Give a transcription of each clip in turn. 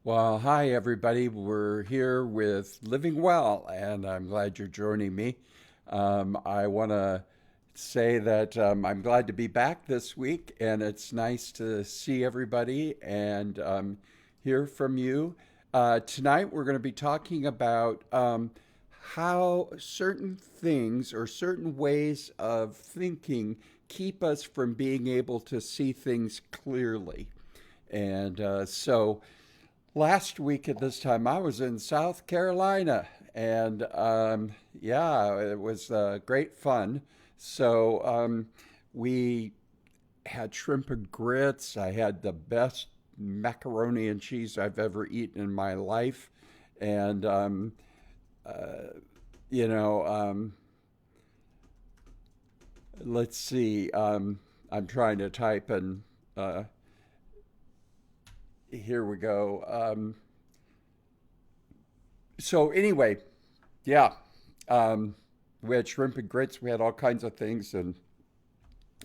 Well, hi everybody. We're here with Living Well, and I'm glad you're joining me. I want to say that I'm glad to be back this week, and it's nice to see everybody and hear from you. Tonight, we're going to be talking about how certain things or certain ways of thinking keep us from being able to see things clearly. And last week at this time, I was in South Carolina, and yeah, it was great fun. So we had shrimp and grits. I had the best macaroni and cheese I've ever eaten in my life, and uh, you know, let's see. I'm trying to type, and uh, here we go. So anyway, yeah. Um, we had shrimp and grits. We had all kinds of things. And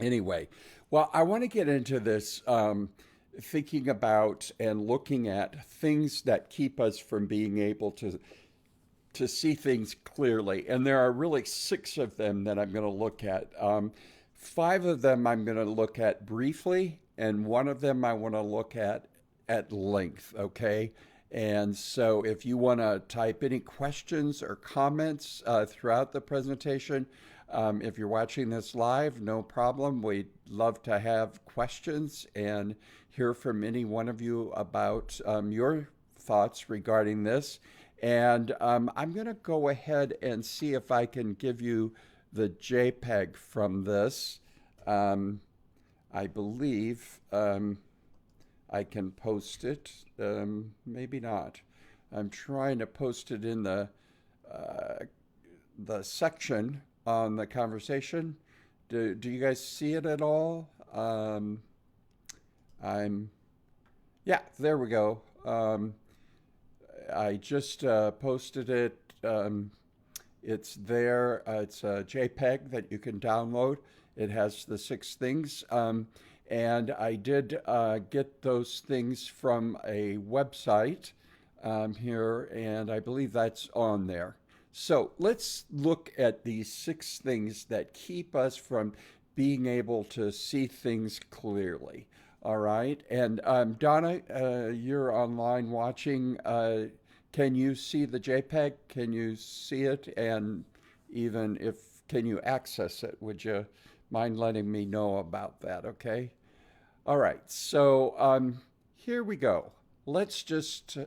anyway, well, I want to get into this thinking about and looking at things that keep us from being able to see things clearly. And there are really six of them that I'm going to look at. Five of them I'm going to look at briefly, and one of them I want to look at length, okay? And so if you want to type any questions or comments throughout the presentation, if you're watching this live, no problem. We'd love to have questions and hear from any one of you about your thoughts regarding this. And I'm going to go ahead and see if I can give you the JPEG from this. Um, I believe I can post it. Maybe not. I'm trying to post it in uh, the section on the conversation. Do you guys see it at all? I'm Yeah, there we go. I just posted it. It's there. It's a JPEG that you can download. It has the six things. And I did get those things from a website here, and I believe that's on there. So let's look at these six things that keep us from being able to see things clearly. All right. And Donna, you're online watching. Can you see the JPEG? Can you see it? And even if can you access it? Would you mind letting me know about that? Okay. All right. So here we go. Let's just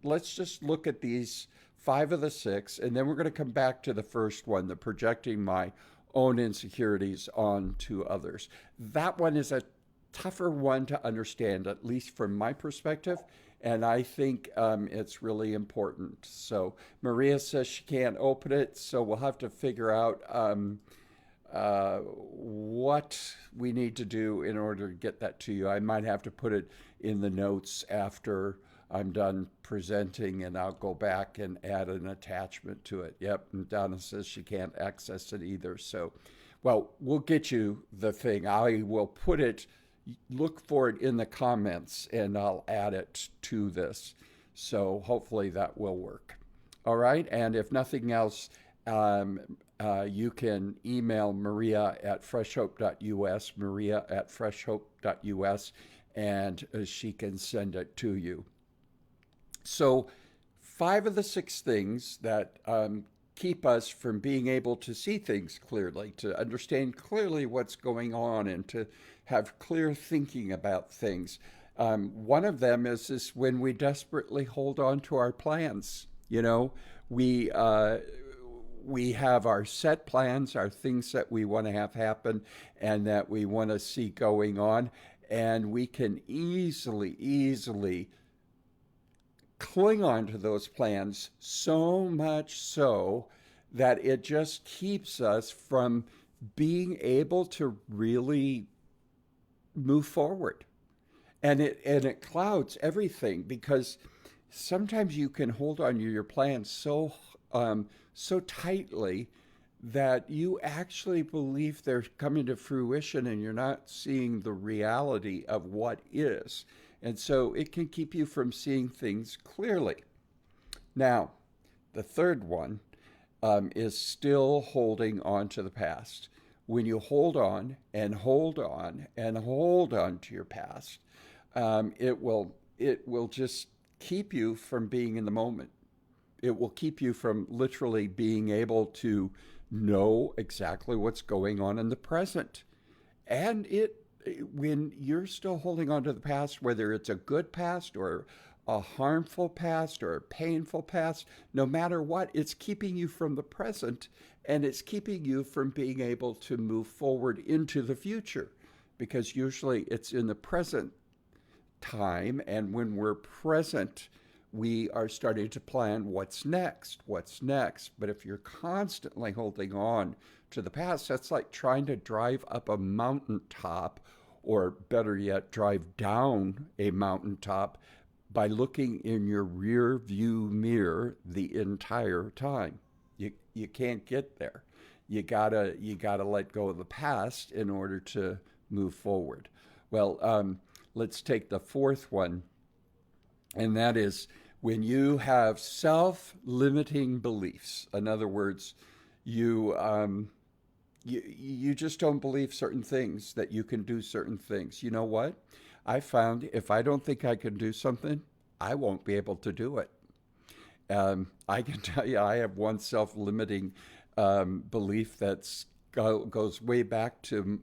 let's just look at these five of the six, and then we're going to come back to the first one, the projecting my own insecurities onto others. That one is a tougher one to understand, at least from my perspective. And I think it's really important. So Maria says she can't open it, so we'll have to figure out what we need to do in order to get that to you. I might have to put it in the notes after I'm done presenting, and I'll go back and add an attachment to it. Yep, and Donna says she can't access it either. So, well, we'll get you the thing. I will put it, look for it in the comments, and I'll add it to this. So hopefully that will work. All right, and if nothing else, um, you can email Maria at freshhope.us, Maria at freshhope.us, and she can send it to you. So, five of the six things that keep us from being able to see things clearly, to understand clearly what's going on, and to have clear thinking about things. One of them is when we desperately hold on to our plans. You know, we we have our set plans, our things that we want to have happen and that we want to see going on. And we can easily cling on to those plans so much so that it just keeps us from being able to really move forward. And it clouds everything because sometimes you can hold on to your plans so tightly that you actually believe they're coming to fruition and you're not seeing the reality of what is. And so it can keep you from seeing things clearly. Now, the third one is still holding on to the past. When you hold on and hold on and hold on to your past, it will just keep you from being in the moment. It will keep you from literally being able to know exactly what's going on in the present. And when you're still holding on to the past, whether it's a good past or a harmful past or a painful past, no matter what, it's keeping you from the present, and it's keeping you from being able to move forward into the future, because usually it's in the present time, and when we're present, we are starting to plan what's next, what's next. But if you're constantly holding on to the past, that's like trying to drive up a mountaintop, or better yet, drive down a mountaintop by looking in your rear view mirror the entire time. You can't get there. You gotta let go of the past in order to move forward. Well, let's take the fourth one, and that is when you have self-limiting beliefs. In other words, you you just don't believe certain things, that you can do certain things. You know what? I found if I don't think I can do something, I won't be able to do it. I can tell you, I have one self-limiting belief goes way back to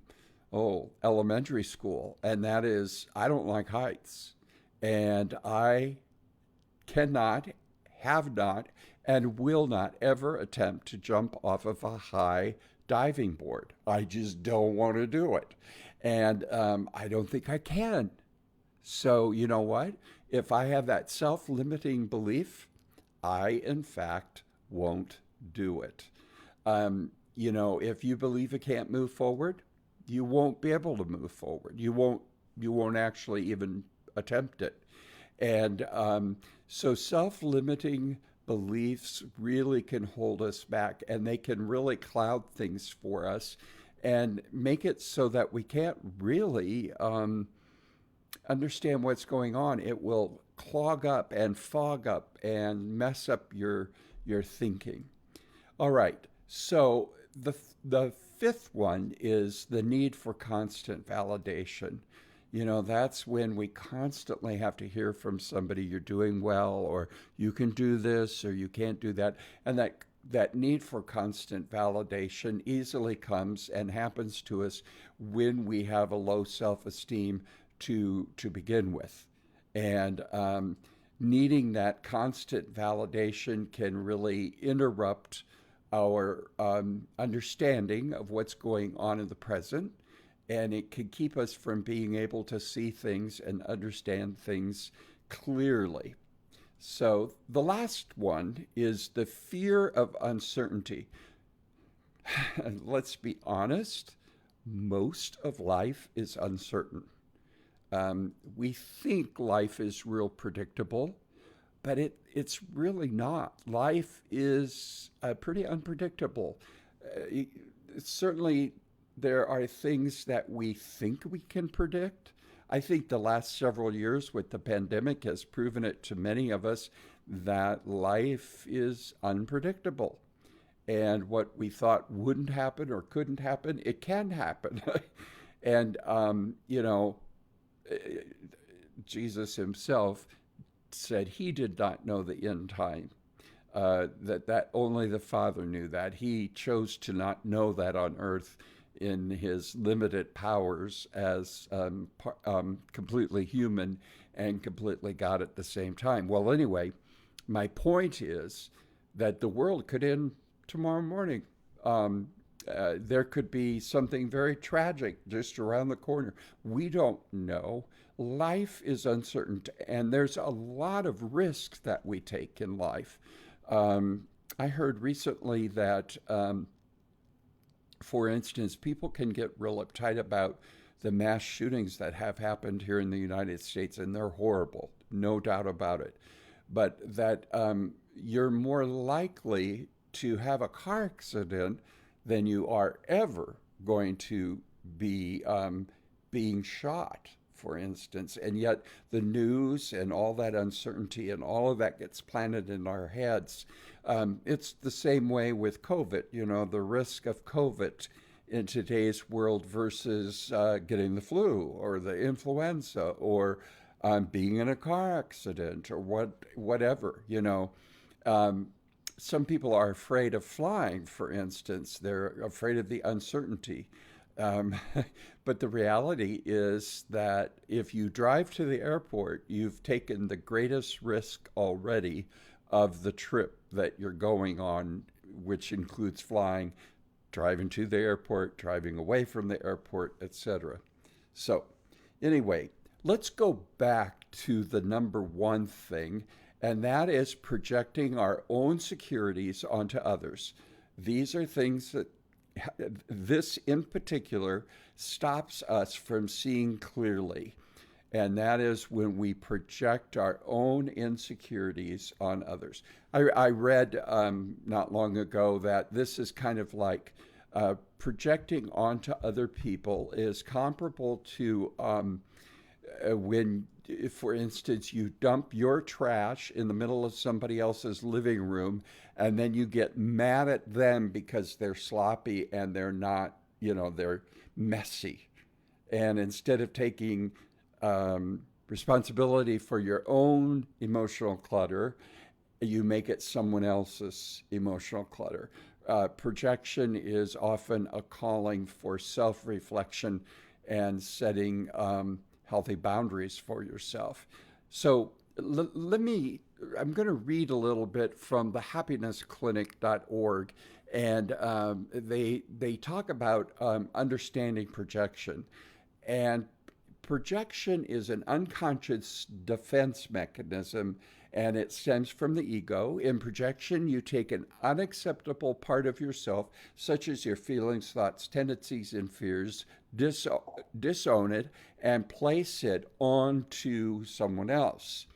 elementary school, and that is I don't like heights, and I cannot, have not, and will not ever attempt to jump off of a high diving board. I just don't want to do it, and I don't think I can. So you know what? If I have that self-limiting belief, I, in fact, won't do it. If you believe you can't move forward, you won't be able to move forward. You won't actually even attempt it. And so self-limiting beliefs really can hold us back, and they can really cloud things for us and make it so that we can't really understand what's going on. It will clog up and fog up and mess up your thinking. All right. So the fifth one is the need for constant validation. That's when we constantly have to hear from somebody, you're doing well, or you can do this, or you can't do that. And that need for constant validation easily comes and happens to us when we have a low self-esteem to begin with. And needing that constant validation can really interrupt our understanding of what's going on in the present, and it can keep us from being able to see things and understand things clearly. So the last one is the fear of uncertainty. Let's be honest, most of life is uncertain. We think life is real predictable, but it's really not. Life is pretty unpredictable. Certainly, there are things that we think we can predict. I think the last several years with the pandemic has proven it to many of us that life is unpredictable. And what we thought wouldn't happen or couldn't happen, it can happen. And, Jesus himself said he did not know the end time. That only the Father knew that. He chose to not know that on earth in his limited powers as completely human and completely God at the same time. Well, anyway, my point is that the world could end tomorrow morning. There could be something very tragic just around the corner. We don't know. Life is uncertain, and there's a lot of risks that we take in life. I heard recently that, for instance, people can get real uptight about the mass shootings that have happened here in the United States, and they're horrible, no doubt about it. But that you're more likely to have a car accident than you are ever going to be being shot for instance. And yet the news and all that uncertainty and all of that gets planted in our heads. It's the same way with COVID, the risk of COVID in today's world versus getting the flu or the influenza or being in a car accident or whatever. Um, some people are afraid of flying, for instance. They're afraid of the uncertainty. Um, but the reality is that if you drive to the airport, you've taken the greatest risk already of the trip that you're going on, which includes flying, driving to the airport, driving away from the airport, etc. So, anyway, let's go back to the number one thing, and that is projecting our own securities onto others. These are things that this in particular stops us from seeing clearly. And that is when we project our own insecurities on others. I read not long ago that this is kind of like projecting onto other people is comparable to when, for instance, you dump your trash in the middle of somebody else's living room and then you get mad at them because they're sloppy and they're not, they're messy. And instead of taking responsibility for your own emotional clutter, you make it someone else's emotional clutter. Projection is often a calling for self reflection and setting healthy boundaries for yourself. So I'm going to read a little bit from the happinessclinic.org, and they talk about understanding projection. And projection is an unconscious defense mechanism, and it stems from the ego. In projection, you take an unacceptable part of yourself, such as your feelings, thoughts, tendencies, and fears, disown it, and place it onto someone else.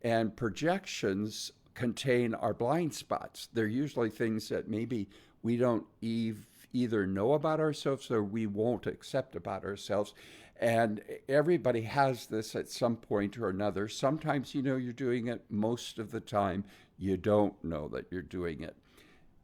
And projections contain our blind spots. They're usually things that maybe we don't either know about ourselves or we won't accept about ourselves. And everybody has this at some point or another. Sometimes you know you're doing it. Most of the time, you don't know that you're doing it.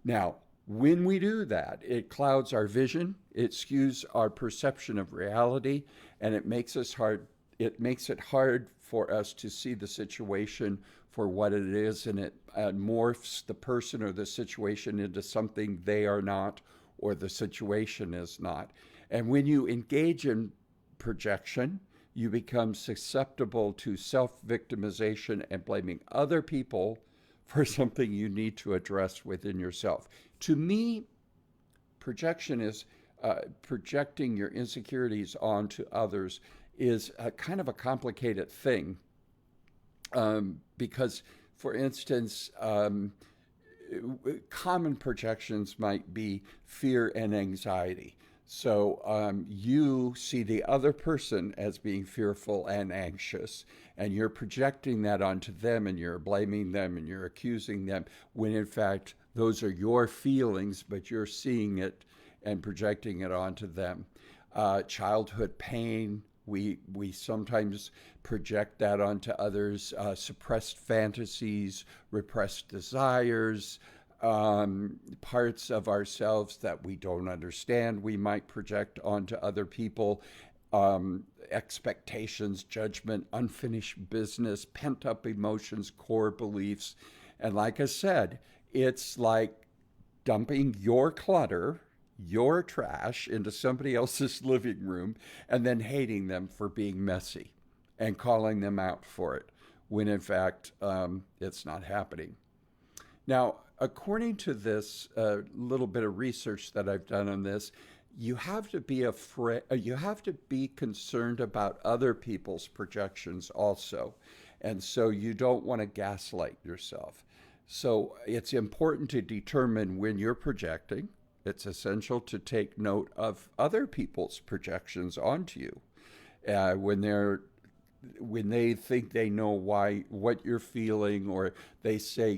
Now, when we do that, it clouds our vision, it skews our perception of reality, and it makes it hard for us to see the situation for what it is, and it morphs the person or the situation into something they are not or the situation is not. And when you engage in projection, you become susceptible to self-victimization and blaming other people for something you need to address within yourself. To me, projection is projecting your insecurities onto others is a kind of a complicated thing because, for instance, common projections might be fear and anxiety. So you see the other person as being fearful and anxious, and you're projecting that onto them, and you're blaming them, and you're accusing them, when in fact those are your feelings, but you're seeing it and projecting it onto them. Childhood pain, we sometimes project that onto others. Suppressed fantasies, repressed desires, parts of ourselves that we don't understand, we might project onto other people. Expectations, judgment, unfinished business, pent up emotions, core beliefs. And like I said, it's like dumping your clutter, your trash into somebody else's living room and then hating them for being messy and calling them out for it when in fact it's not happening. Now, according to this little bit of research that I've done on this, you have to be you have to be concerned about other people's projections also. And so you don't want to gaslight yourself. So it's important to determine when you're projecting. It's essential to take note of other people's projections onto you when they think they know what you're feeling, or they say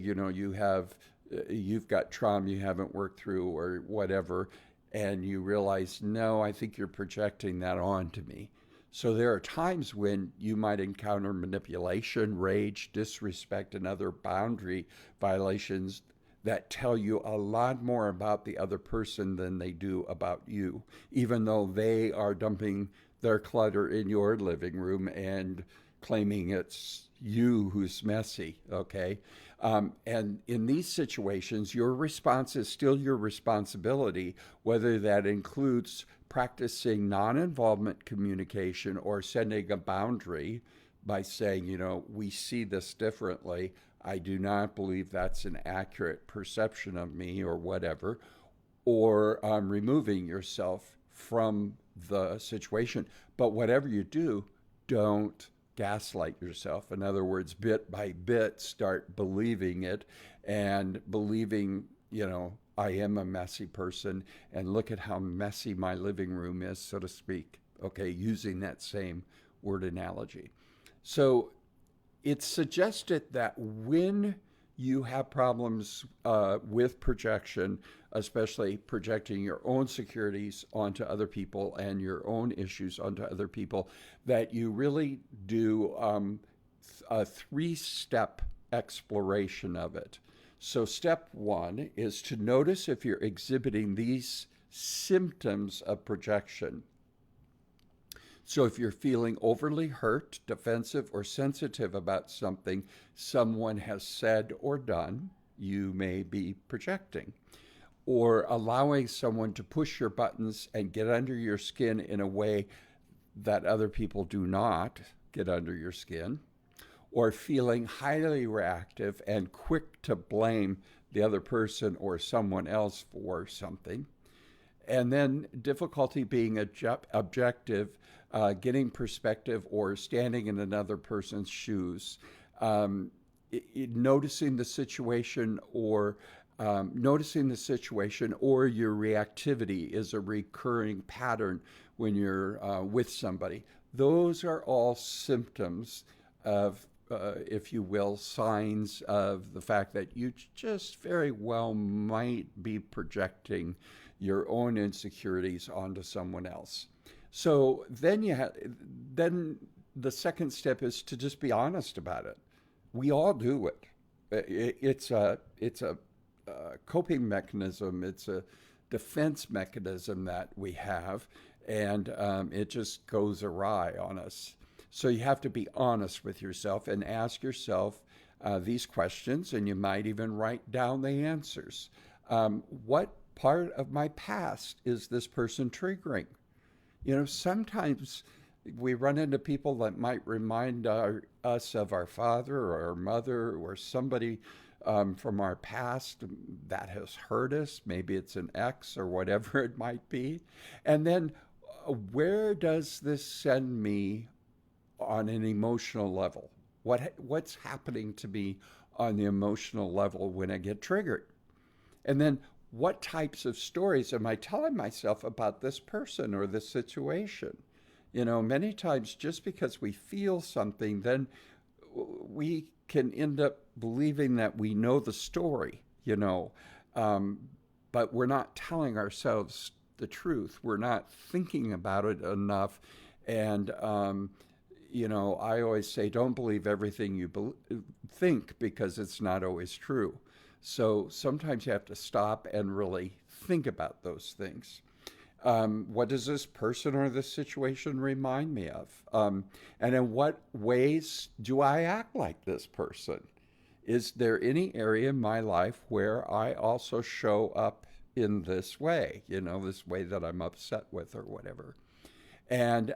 you've got trauma you haven't worked through or whatever, and you realize, no, I think you're projecting that onto me. So there are times when you might encounter manipulation, rage, disrespect, and other boundary violations that tell you a lot more about the other person than they do about you, even though they are dumping their clutter in your living room and claiming it's you who's messy, okay? And in these situations, your response is still your responsibility, whether that includes practicing non involvement communication or setting a boundary by saying, we see this differently. I do not believe that's an accurate perception of me or whatever, or removing yourself from the situation. But whatever you do, don't gaslight yourself. In other words, bit by bit, start believing it and believing, I am a messy person and look at how messy my living room is, so to speak. Okay, using that same word analogy. So it's suggested that when you have problems with projection, especially projecting your own securities onto other people and your own issues onto other people, that you really do a three-step exploration of it. So, step one is to notice if you're exhibiting these symptoms of projection. So if you're feeling overly hurt, defensive, or sensitive about something someone has said or done, you may be projecting. Or allowing someone to push your buttons and get under your skin in a way that other people do not get under your skin. Or feeling highly reactive and quick to blame the other person or someone else for something. And then difficulty being objective, getting perspective, or standing in another person's shoes, noticing the situation or your reactivity is a recurring pattern when you're with somebody. Those are all symptoms of, if you will, signs of the fact that you just very well might be projecting your own insecurities onto someone else. So then the second step is to just be honest about it. We all do it. It's a coping mechanism. It's a defense mechanism that we have, and it just goes awry on us. So you have to be honest with yourself and ask yourself these questions, and you might even write down the answers. What part of my past is this person triggering? Sometimes we run into people that might remind us of our father or our mother or somebody from our past that has hurt us. Maybe it's an ex or whatever it might be. And then where does this send me on an emotional level? What's happening to me on the emotional level when I get triggered? And then what types of stories am I telling myself about this person or this situation? Many times just because we feel something, then we can end up believing that we know the story, but we're not telling ourselves the truth. We're not thinking about it enough. And, I always say, don't believe everything you think, because it's not always true. So sometimes you have to stop and really think about those things. What does this person or this situation remind me of? And in what ways do I act like this person? Is there any area in my life where I also show up in this way, this way that I'm upset with or whatever? And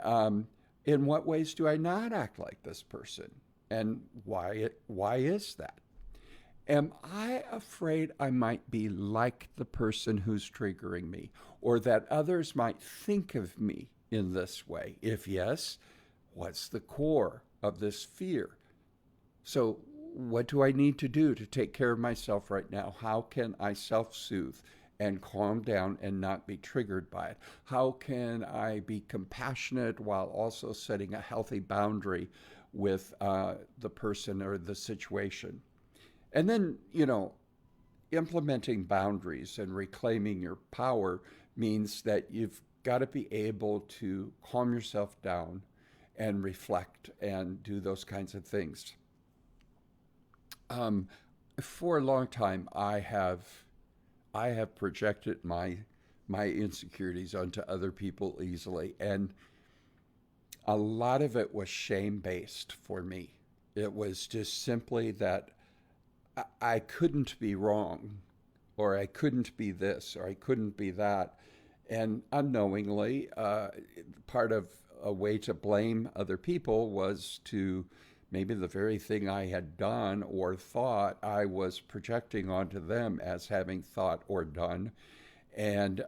in what ways do I not act like this person? And why is that? Am I afraid I might be like the person who's triggering me, or that others might think of me in this way? If yes, what's the core of this fear? So, what do I need to do to take care of myself right now? How can I self-soothe and calm down and not be triggered by it? How can I be compassionate while also setting a healthy boundary with the person or the situation? And then, implementing boundaries and reclaiming your power means that you've got to be able to calm yourself down, and reflect and do those kinds of things. Um, for a long time, I have projected my insecurities onto other people easily, and a lot of it was shame based for me. It was just simply that I couldn't be wrong, or I couldn't be this, or I couldn't be that. And unknowingly, part of a way to blame other people was to maybe the very thing I had done or thought I was projecting onto them as having thought or done. And,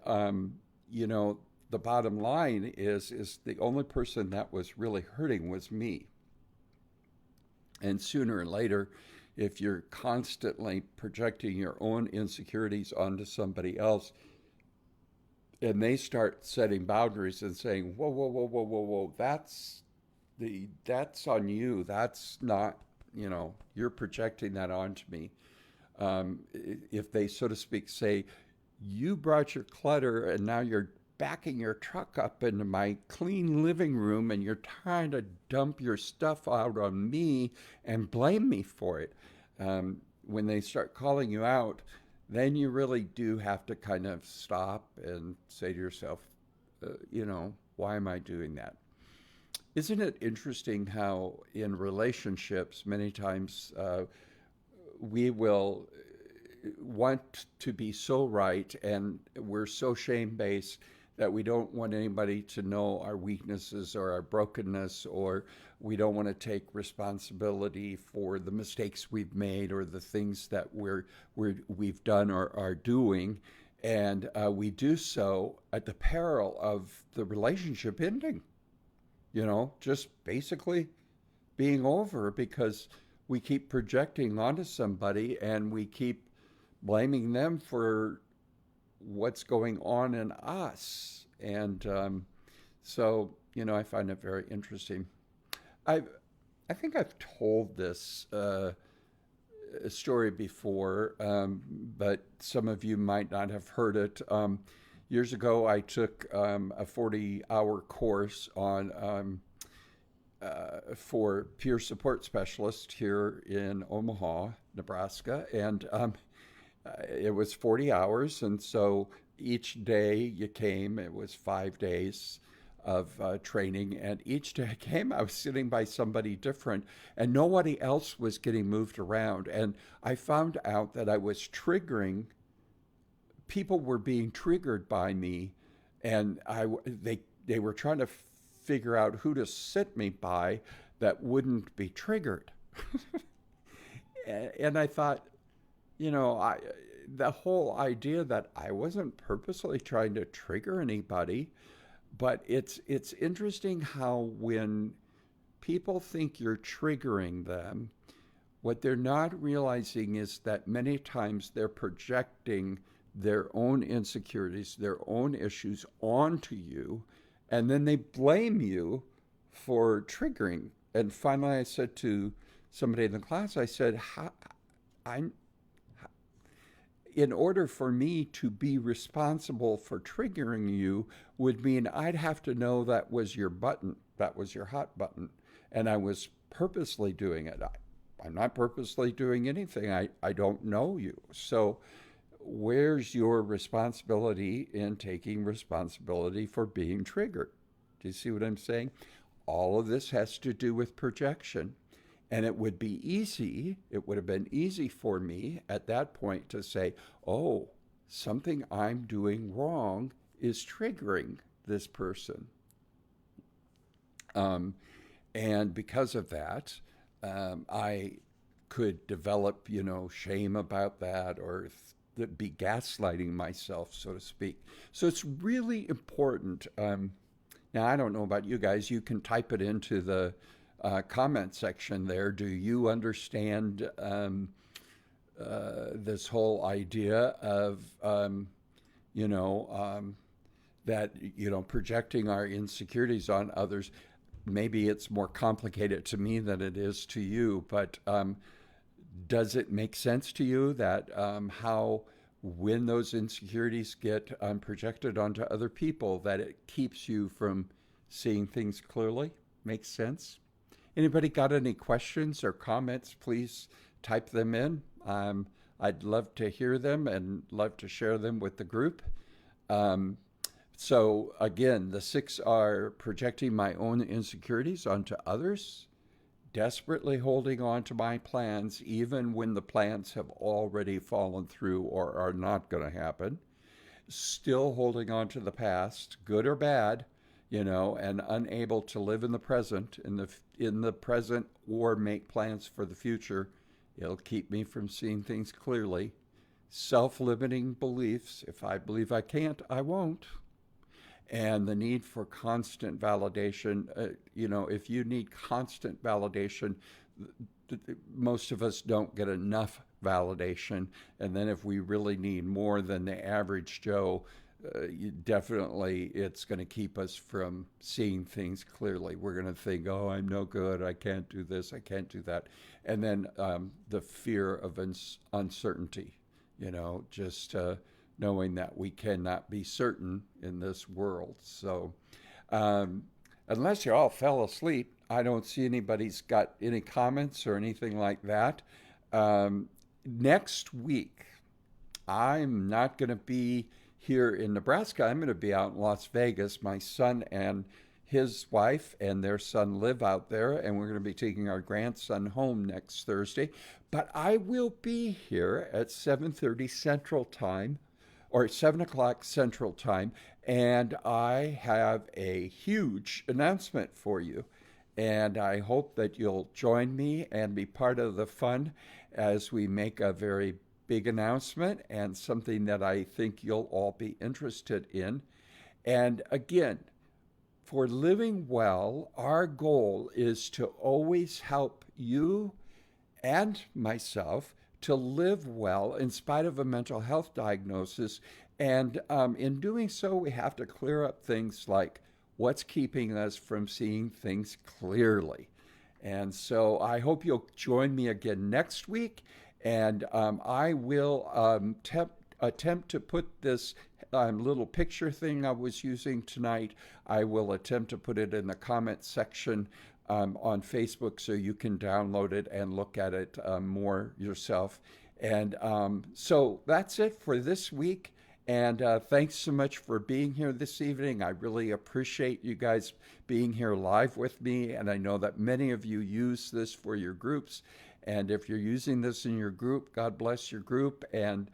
you know, the bottom line is the only person that was really hurting was me. And sooner or later, if you're constantly projecting your own insecurities onto somebody else, and they start setting boundaries and saying, "Whoa, whoa, whoa, whoa, whoa, whoa, that's on you. That's not, you're projecting that onto me." If they, so to speak, say, "You brought your clutter, and now you're backing your truck up into my clean living room, and you're trying to dump your stuff out on me and blame me for it." When they start calling you out, then you really do have to kind of stop and say to yourself, why am I doing that? Isn't it interesting how in relationships, many times we will want to be so right, and we're so shame based that we don't want anybody to know our weaknesses or our brokenness, or we don't want to take responsibility for the mistakes we've made or the things that we've done or are doing. And we do so at the peril of the relationship ending, just basically being over, because we keep projecting onto somebody and we keep blaming them for what's going on in us. And so, I find it very interesting. I I think I've told this story before, but some of you might not have heard it. Years ago, I took a 40-hour course on for peer support specialist here in Omaha, Nebraska, and it was 40 hours, and so each day you came, it was 5 days of training, and each day I came, I was sitting by somebody different, and nobody else was getting moved around. And I found out that I was triggering, people were being triggered by me, and they were trying to figure out who to sit me by that wouldn't be triggered. And I thought, the whole idea that I wasn't purposely trying to trigger anybody, but it's interesting how when people think you're triggering them, what they're not realizing is that many times they're projecting their own insecurities, their own issues onto you, and then they blame you for triggering. And finally, I said to somebody in the class, I said, I in order for me to be responsible for triggering you would mean I'd have to know that was your button, that was your hot button, and I was purposely doing it. I'm not purposely doing anything. I don't know you. So where's your responsibility in taking responsibility for being triggered? Do you see what I'm saying? All of this has to do with projection. And it would have been easy for me at that point to say, oh, something I'm doing wrong is triggering this person. And because of that, I could develop, shame about that, or be gaslighting myself, so to speak. So it's really important. Now, I don't know about you guys. You can type it into the comment section there. Do you understand this whole idea of, that, projecting our insecurities on others? Maybe it's more complicated to me than it is to you, but does it make sense to you that how when those insecurities get projected onto other people, that it keeps you from seeing things clearly? Makes sense? Anybody got any questions or comments? Please type them in. I'd love to hear them and love to share them with the group. Um, so again, the six are projecting my own insecurities onto others, desperately holding on to my plans even when the plans have already fallen through or are not going to happen, still holding on to the past, good or bad, and unable to live in the present, in the present, or make plans for the future. It'll keep me from seeing things clearly. Self-limiting beliefs. If I believe I can't, I won't. And the need for constant validation. If you need constant validation, most of us don't get enough validation. And then if we really need more than the average Joe, definitely it's going to keep us from seeing things clearly. We're going to think, oh, I'm no good. I can't do this. I can't do that. And then the fear of uncertainty, just knowing that we cannot be certain in this world. So unless you all fell asleep, I don't see anybody's got any comments or anything like that. Next week, I'm not going to be here in Nebraska. I'm going to be out in Las Vegas. My son and his wife and their son live out there, and we're going to be taking our grandson home next Thursday. But I will be here at 7:30 Central Time, or 7 o'clock Central Time, and I have a huge announcement for you. And I hope that you'll join me and be part of the fun as we make a very big announcement and something that I think you'll all be interested in. And again, for Living Well, our goal is to always help you and myself to live well in spite of a mental health diagnosis. And in doing so, we have to clear up things like what's keeping us from seeing things clearly. And so I hope you'll join me again next week. And I will attempt to put this little picture thing I was using tonight, I will attempt to put it in the comment section on Facebook so you can download it and look at it more yourself. And so that's it for this week. And thanks so much for being here this evening. I really appreciate you guys being here live with me. And I know that many of you use this for your groups. And if you're using this in your group, God bless your group. And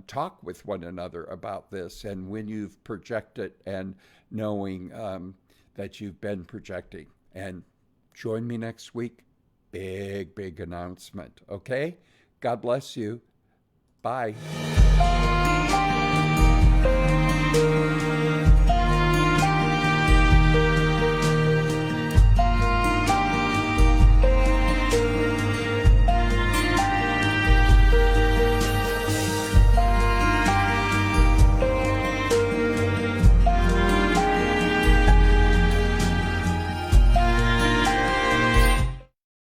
talk with one another about this. And when you've projected and knowing that you've been projecting. And join me next week. Big, big announcement. Okay? God bless you. Bye.